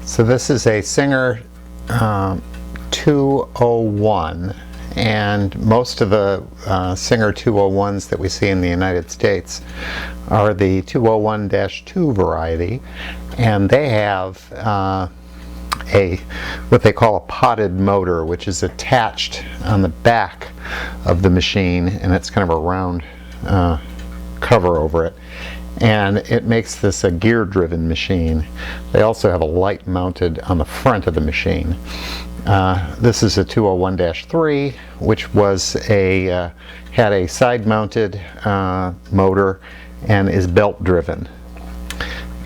So this is a Singer 201, and most of the Singer 201s that we see in the United States are the 201-2 variety, and they have what they call a potted motor, which is attached on the back of the machine, and it's kind of a round cover over it, and it makes this a gear-driven machine. They also have a light mounted on the front of the machine. This is a 201-3, which was had a side-mounted motor and is belt-driven.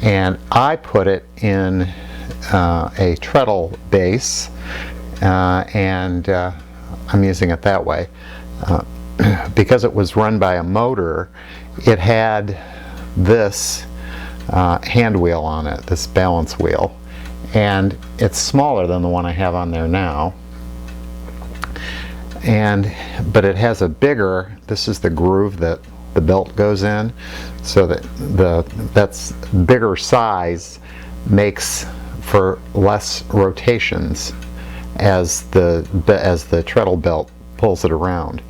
And I put it in a treadle base, and I'm using it that way. Because it was run by a motor, it had this hand wheel on it, this balance wheel, and it's smaller than the one I have on there now. But it has a bigger, this is the groove that the belt goes in, so that that's bigger size makes for less rotations as the treadle belt pulls it around.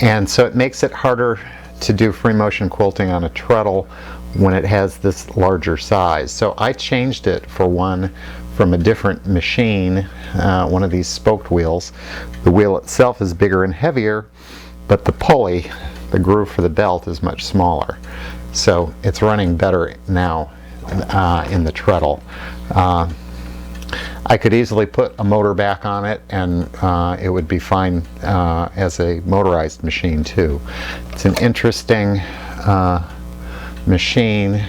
And so it makes it harder to do free motion quilting on a treadle when it has this larger size. So I changed it for one from a different machine, one of these spoked wheels. The wheel itself is bigger and heavier, but the pulley, the groove for the belt, is much smaller. So it's running better now in the treadle. I could easily put a motor back on it, and it would be fine as a motorized machine too. It's an interesting machine.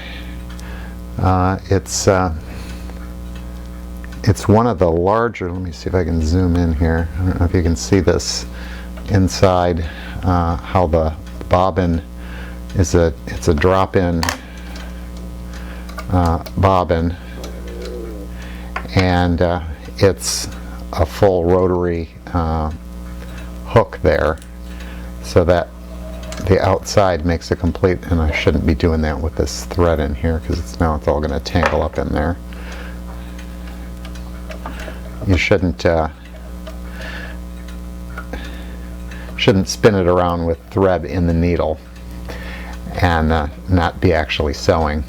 It's one of the larger, let me see if I can zoom in here. I don't know if you can see this inside, how the bobbin is it's a drop-in bobbin, and it's a full rotary hook there, so that the outside makes a complete, and I shouldn't be doing that with this thread in here because now it's all going to tangle up in there. You shouldn't spin it around with thread in the needle and not be actually sewing.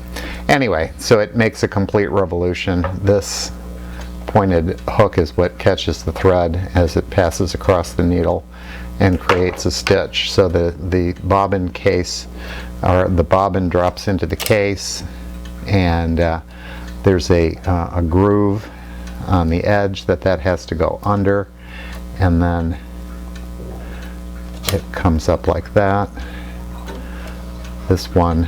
Anyway, so it makes a complete revolution. This pointed hook is what catches the thread as it passes across the needle and creates a stitch. So the bobbin case, or the bobbin, drops into the case, and there's a groove on the edge that has to go under, and then it comes up like that. This one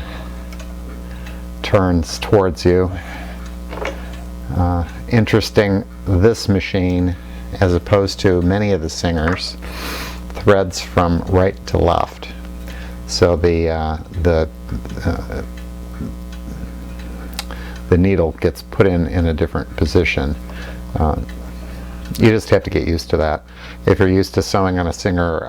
turns towards you. Interesting, this machine, as opposed to many of the Singers, threads from right to left. So the needle gets put in a different position. You just have to get used to that. If you're used to sewing on a Singer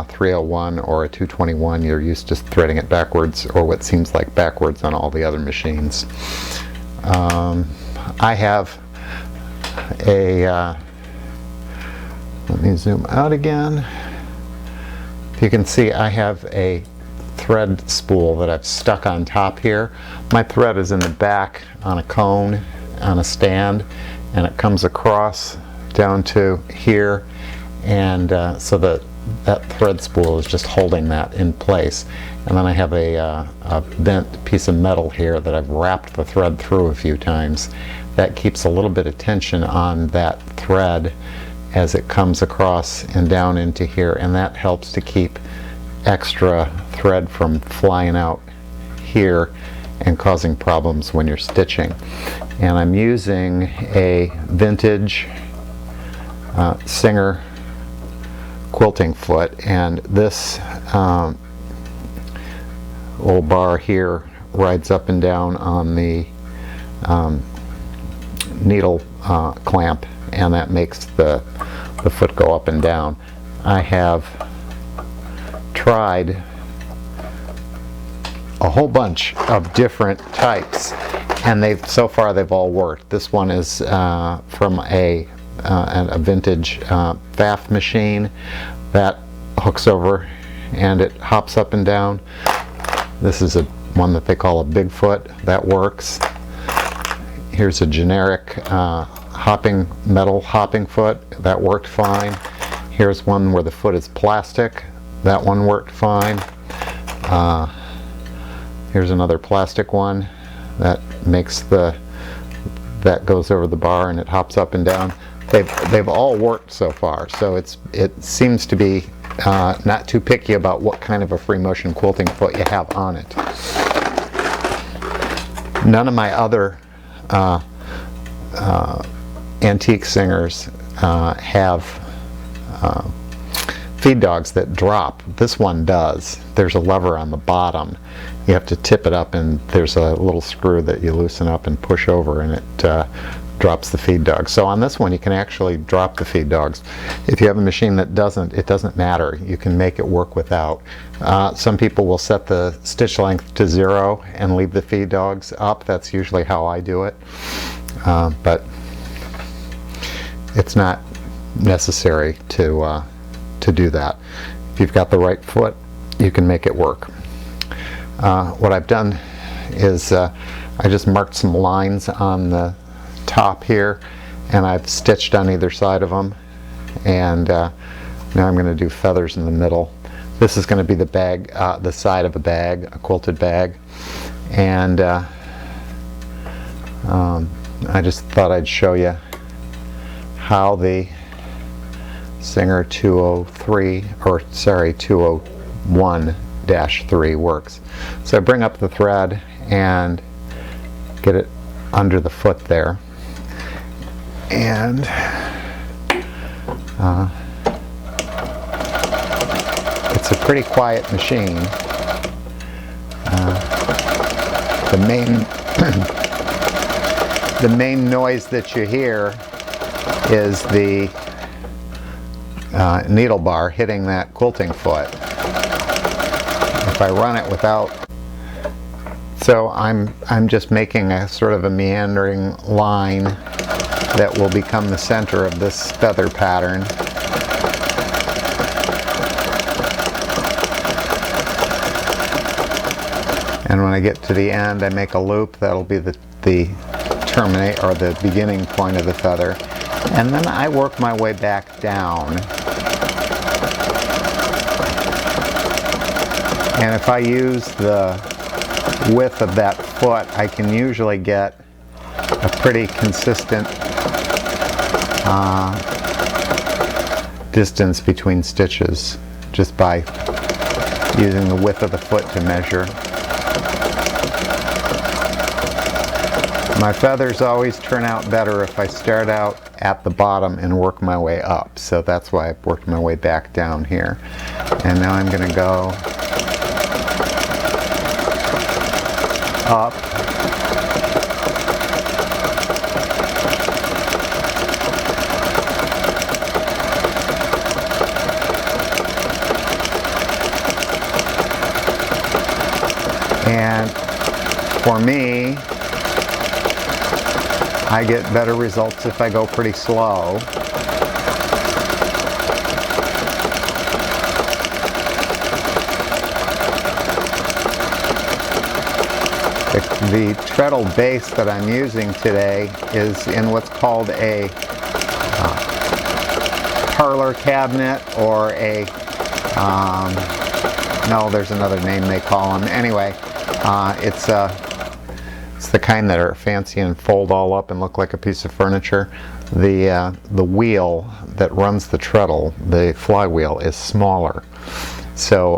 301 or a 221, you're used to threading it backwards, or what seems like backwards on all the other machines. I have let me zoom out again. You can see I have a thread spool that I've stuck on top here. My thread is in the back on a cone on a stand, and it comes across down to here, and so that thread spool is just holding that in place. And then I have a bent piece of metal here that I've wrapped the thread through a few times. That keeps a little bit of tension on that thread as it comes across and down into here, and that helps to keep extra thread from flying out here and causing problems when you're stitching. And I'm using a vintage Singer quilting foot, and this little bar here rides up and down on the needle clamp, and that makes the foot go up and down. I have tried a whole bunch of different types, and so far they've all worked. This one is from a vintage FAF machine that hooks over and it hops up and down. This is one that they call a Bigfoot. That works. Here's a generic metal hopping foot. That worked fine. Here's one where the foot is plastic. That one worked fine. Here's another plastic one that that goes over the bar and it hops up and down. They've all worked so far, so it seems to be not too picky about what kind of a free motion quilting foot you have on it. None of my other antique singers have feed dogs that drop. This one does. There's a lever on the bottom. You have to tip it up, and there's a little screw that you loosen up and push over, and it drops the feed dog. So on this one you can actually drop the feed dogs. If you have a machine that doesn't, it doesn't matter. You can make it work without. Some people will set the stitch length to 0 and leave the feed dogs up. That's usually how I do it. But it's not necessary to do that. If you've got the right foot, you can make it work. What I've done is I just marked some lines on the top here, and I've stitched on either side of them, and now I'm going to do feathers in the middle. This is going to be the bag, the side of a bag, a quilted bag, and I just thought I'd show you how the Singer 201-3 works. So I bring up the thread and get it under the foot there, and it's a pretty quiet machine. The main noise that you hear is the needle bar hitting that quilting foot. If I run it without, so I'm just making a sort of a meandering line that will become the center of this feather pattern. And when I get to the end, I make a loop. That'll be the terminate, or the beginning point of the feather. And then I work my way back down. And if I use the width of that foot, I can usually get a pretty consistent distance between stitches just by using the width of the foot to measure. My feathers always turn out better if I start out at the bottom and work my way up. So that's why I've worked my way back down here. And now I'm going to go up. And for me, I get better results if I go pretty slow. The treadle base that I'm using today is in what's called a parlor cabinet, or a no, there's another name they call them. Anyway, it's the kind that are fancy and fold all up and look like a piece of furniture. The wheel that runs the treadle, the flywheel, is smaller, so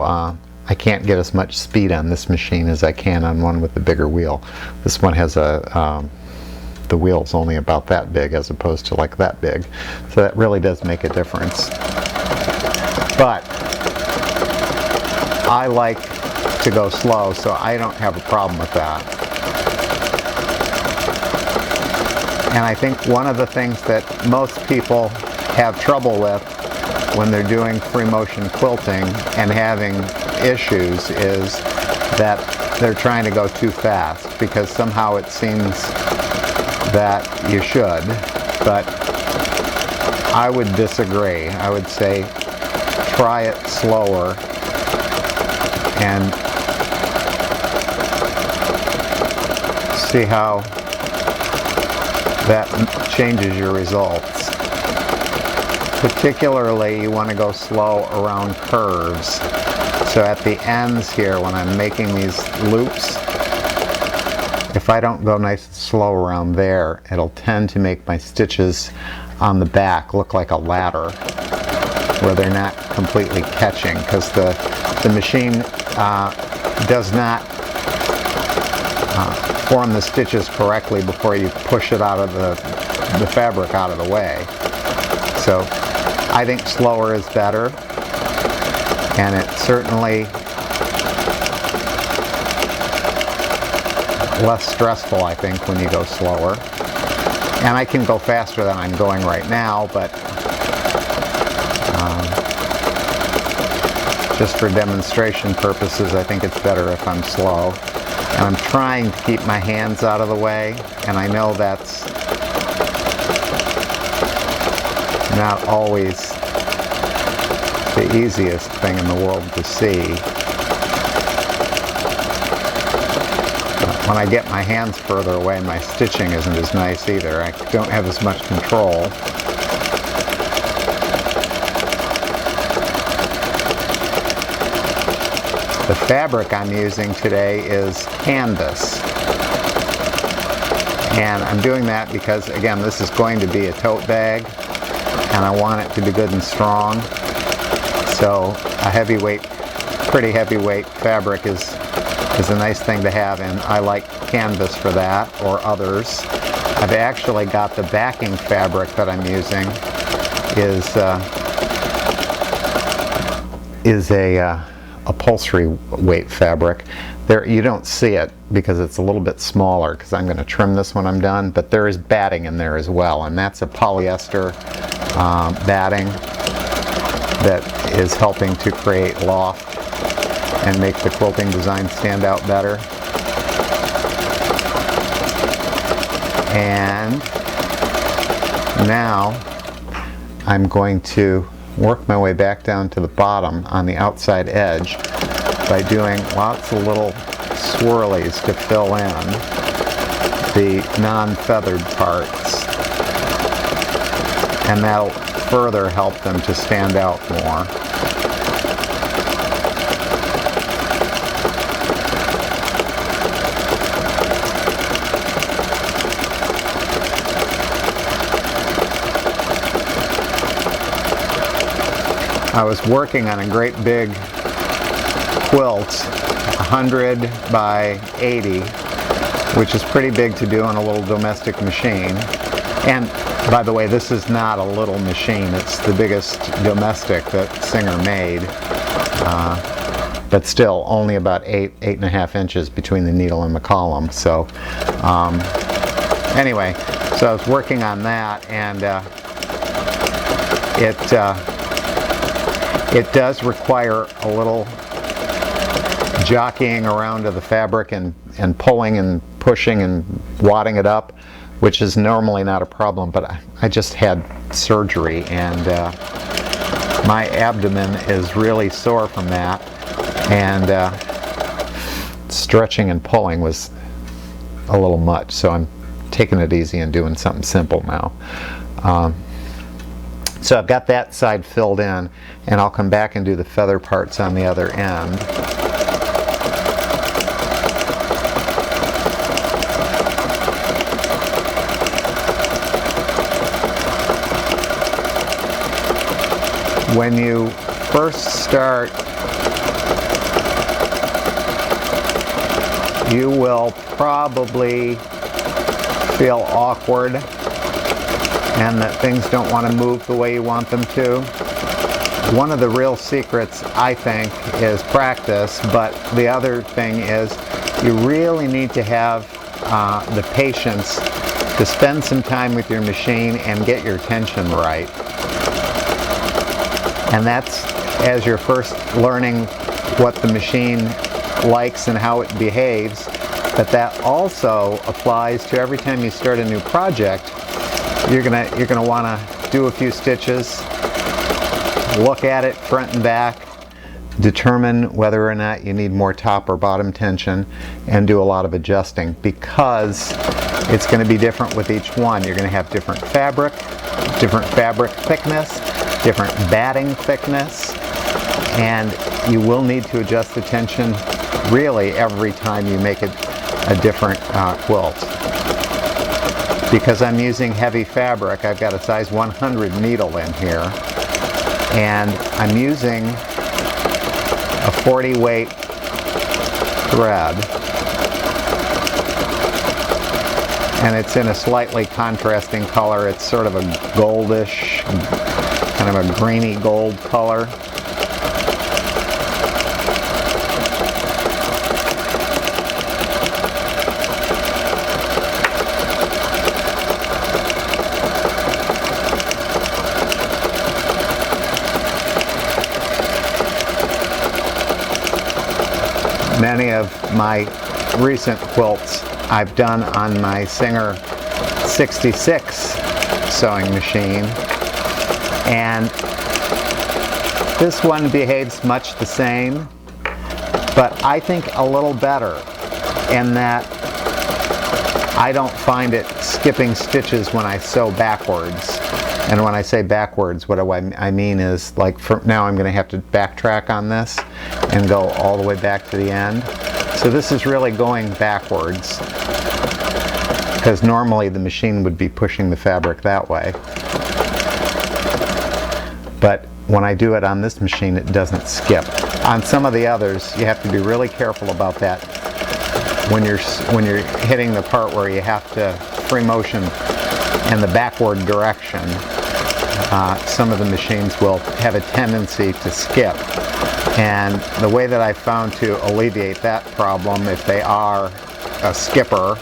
I can't get as much speed on this machine as I can on one with the bigger wheel. This one has the wheel's only about that big as opposed to like that big, so that really does make a difference. But I like to go slow, so I don't have a problem with that. And I think one of the things that most people have trouble with when they're doing free motion quilting and having issues is that they're trying to go too fast, because somehow it seems that you should, but I would disagree. I would say try it slower and see how that changes your results. Particularly, you want to go slow around curves. So at the ends here, when I'm making these loops, if I don't go nice and slow around there, it'll tend to make my stitches on the back look like a ladder, where they're not completely catching, because the machine does not form the stitches correctly before you push it out of the fabric out of the way. So I think slower is better, and it's certainly less stressful, I think, when you go slower. And I can go faster than I'm going right now, but just for demonstration purposes, I think it's better if I'm slow. And I'm trying to keep my hands out of the way, and I know that's not always the easiest thing in the world to see. But when I get my hands further away, my stitching isn't as nice either. I don't have as much control. The fabric I'm using today is canvas, and I'm doing that because, again, this is going to be a tote bag, and I want it to be good and strong. So a heavyweight, pretty heavyweight fabric is a nice thing to have, and I like canvas for that, or others. I've actually got the backing fabric that I'm using is a upholstery weight fabric. There, you don't see it because it's a little bit smaller, because I'm going to trim this when I'm done, but there is batting in there as well, and that's a polyester batting that is helping to create loft and make the quilting design stand out better. And now I'm going to work my way back down to the bottom on the outside edge by doing lots of little swirlies to fill in the non-feathered parts, and that'll further help them to stand out more. I was working on a great big quilt, 100 by 80, which is pretty big to do on a little domestic machine. And by the way, this is not a little machine. It's the biggest domestic that Singer made, but still only about 8.5 inches between the needle and the column. So anyway, so I was working on that, and it does require a little jockeying around to the fabric and pulling and pushing and wadding it up, which is normally not a problem, but I just had surgery, and my abdomen is really sore from that, and stretching and pulling was a little much, so I'm taking it easy and doing something simple now. So I've got that side filled in, and I'll come back and do the feather parts on the other end. When you first start, you will probably feel awkward and that things don't want to move the way you want them to. One of the real secrets, I think, is practice, but the other thing is you really need to have the patience to spend some time with your machine and get your tension right. And that's as you're first learning what the machine likes and how it behaves, but that also applies to every time you start a new project. You're gonna want to do a few stitches, look at it front and back, determine whether or not you need more top or bottom tension, and do a lot of adjusting, because it's going to be different with each one. You're going to have different fabric thickness, different batting thickness, and you will need to adjust the tension really every time you make it a different quilt. Because I'm using heavy fabric, I've got a size 100 needle in here, and I'm using a 40 weight thread, and it's in a slightly contrasting color. It's sort of a goldish, kind of a greeny gold color. Many of my recent quilts I've done on my Singer 66 sewing machine, and this one behaves much the same, but I think a little better in that I don't find it skipping stitches when I sew backwards. And when I say backwards, what I mean is, like, for now I'm going to have to backtrack on this and go all the way back to the end. So this is really going backwards, because normally the machine would be pushing the fabric that way. But when I do it on this machine, it doesn't skip. On some of the others, you have to be really careful about that when you're hitting the part where you have to free motion in the backward direction. Some of the machines will have a tendency to skip, and the way that I found to alleviate that problem, if they are a skipper,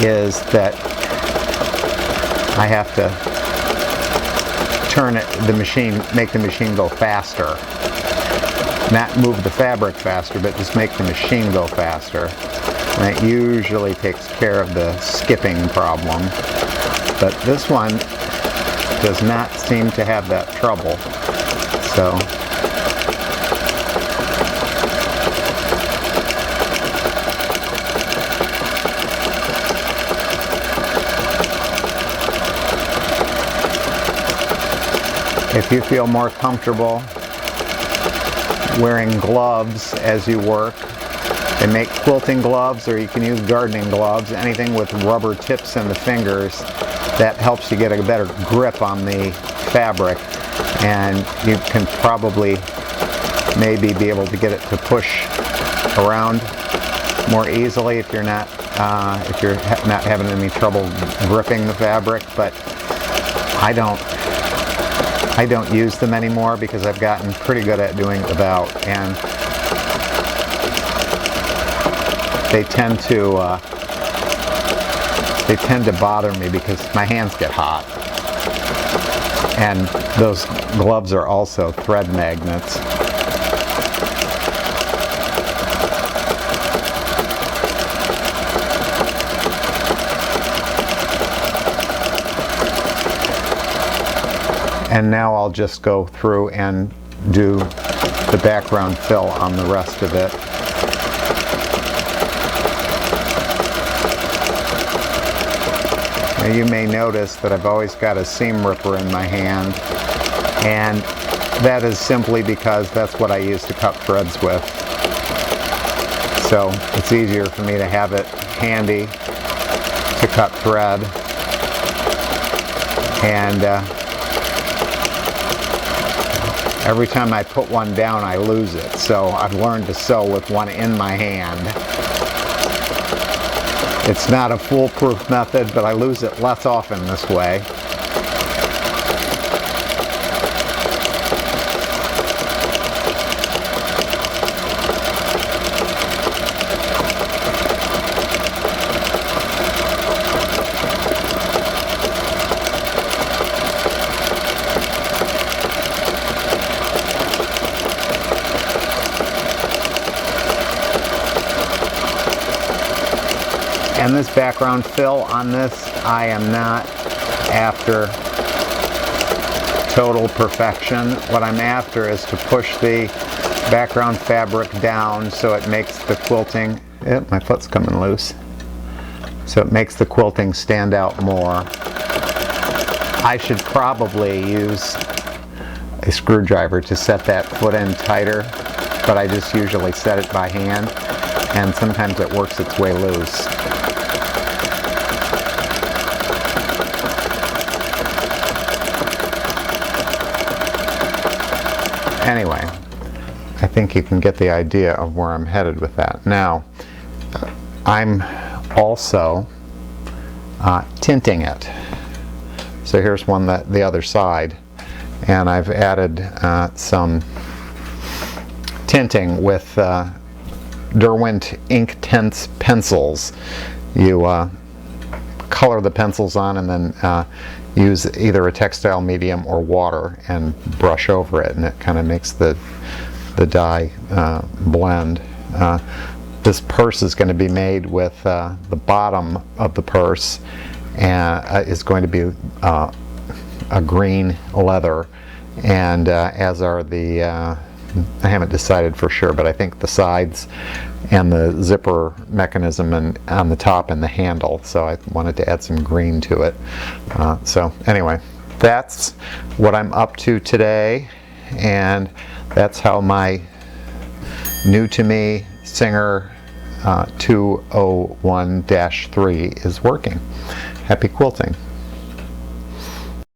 is that I have to turn it, make the machine go faster. Not move the fabric faster, but just make the machine go faster. And that usually takes care of the skipping problem. But this one does not seem to have that trouble. So if you feel more comfortable wearing gloves as you work, they make quilting gloves, or you can use gardening gloves, anything with rubber tips in the fingers. That helps you get a better grip on the fabric, and you can probably maybe be able to get it to push around more easily if you're not having any trouble gripping the fabric. But I don't use them anymore because I've gotten pretty good at doing it without, and they tend to bother me because my hands get hot. And those gloves are also thread magnets. And now I'll just go through and do the background fill on the rest of it. Now you may notice that I've always got a seam ripper in my hand, and that is simply because that's what I use to cut threads with. So it's easier for me to have it handy to cut thread. And every time I put one down, I lose it. So I've learned to sew with one in my hand. It's not a foolproof method, but I lose it less often this way. And this background fill on this, I am not after total perfection. What I'm after is to push the background fabric down so it makes the quilting, my foot's coming loose, so it makes the quilting stand out more. I should probably use a screwdriver to set that foot in tighter, but I just usually set it by hand, and sometimes it works its way loose. Anyway, I think you can get the idea of where I'm headed with that. Now, I'm also tinting it. So here's one that the other side, and I've added some tinting with Derwent Inktense pencils. You color the pencils on and then use either a textile medium or water and brush over it, and it kind of makes the dye blend. This purse is going to be made with the bottom of the purse is going to be a green leather, and as are the I haven't decided for sure, but I think the sides and the zipper mechanism and on the top and the handle, so I wanted to add some green to it. So anyway, that's what I'm up to today, and that's how my new to me Singer 201-3 is working. Happy quilting.